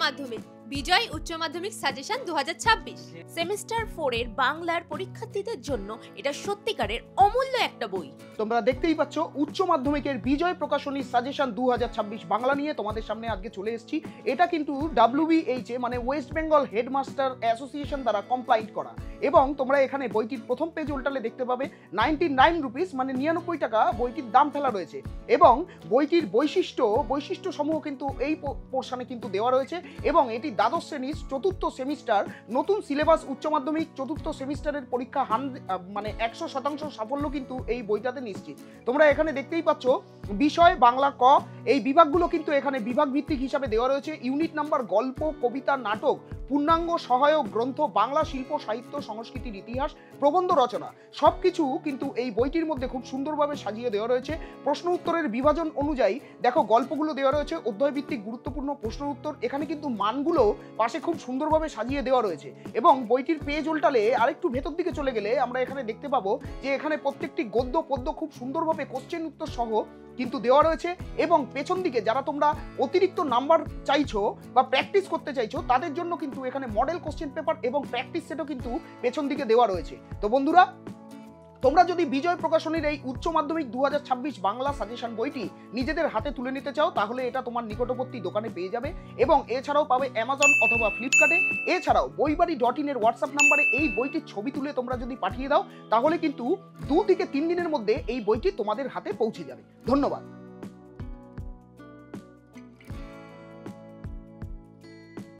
মাধ্যমিক বিজয় উচ্চ মাধ্যমিক সাজেশন 2026 সেমিস্টার 4 এর বাংলার পরীক্ষার্থীদের জন্য এটা সত্যিকারের অমূল্য একটা বই। তোমরা দেখতেই পাচ্ছ উচ্চ মাধ্যমিকের বিজয় প্রকাশনী সাজেশন 2026 বাংলা নিয়ে তোমাদের সামনে আজকে চলে এসেছি। এটা কিন্তু WBH মানে ওয়েস্ট বেঙ্গল হেডমাস্টার অ্যাসোসিয়েশন দ্বারা কমপ্লাইন্ট করা, এবং তোমরা এখানে বইটির প্রথম পেজ উল্টালে দেখতে পাবে 99 রুপিস মানে 99 টাকা বইটির দাম ফেলা রয়েছে, এবং বইটির বৈশিষ্ট্য সমূহ কিন্তু এই পোর্শনে কিন্তু দেওয়া রয়েছে, এবং এটি দ্বাদশ শ্রেণীর চতুর্থ সেমিস্টার নতুন সিলেবাস উচ্চ মাধ্যমিক চতুর্থ সেমিস্টারের পরীক্ষা 100% সাফল্য কিন্তু এই বইটাতে নিশ্চিত। তোমরা এখানে দেখতেই পাচ্ছ বিষয় বাংলা ক, এই বিভাগগুলো কিন্তু এখানে বিভাগ ভিত্তিক হিসাবে দেওয়া রয়েছে। ইউনিট নাম্বার গল্প, কবিতা, নাটক, পূর্ণাঙ্গ সহায়ক গ্রন্থ, বাংলা শিল্প সাহিত্য সংস্কৃতির ইতিহাস, প্রবন্ধ রচনা সবকিছু কিন্তু এই বইটির মধ্যে খুব সুন্দরভাবে সাজিয়ে দেওয়া রয়েছে। প্রশ্ন উত্তরের বিভাজন অনুযায়ী দেখো গল্পগুলো দেওয়া রয়েছে, অধ্যায় ভিত্তিক গুরুত্বপূর্ণ প্রশ্ন উত্তর, এখানে কিন্তু মানগুলো পাশে খুব সুন্দরভাবে সাজিয়ে দেওয়া রয়েছে। এবং বইটির পেজ উল্টালে আরেকটু ভেতর দিকে চলে গেলে আমরা এখানে দেখতে পাবো যে এখানে প্রত্যেকটি গদ্য পদ্য খুব সুন্দরভাবে কোশ্চেন উত্তর সহ কিন্তু দেওয়া রয়েছে, এবং পেছন দিকে যারা তোমরা অতিরিক্ত নাম্বার চাইছো বা প্র্যাকটিস করতে চাইছো তাদের জন্য কিন্তু এখানে মডেল কোশ্চেন পেপার এবং প্র্যাকটিস সেটও কিন্তু পেছন দিকে দেওয়া রয়েছে। তো বন্ধুরা, তোমরা যদি বিজয় প্রকাশনীর এই উচ্চ মাধ্যমিক 2026 বাংলা সাজেশন বইটি নিজেদের হাতে তুলে নিতে চাও তাহলে এটা তোমার নিকটবর্তী দোকানে পেয়ে যাবে, এবং এছাড়াও পাবে অ্যামাজন অথবা ফ্লিপকার্টে। এছাড়াও বইবাড়ি.in এর হোয়াটসঅ্যাপ নাম্বারে এই বইটির ছবি তুলে তোমরা যদি পাঠিয়ে দাও তাহলে কিন্তু 2 থেকে 3 দিনের মধ্যে এই বইটি তোমাদের হাতে পৌঁছে যাবে। ধন্যবাদ।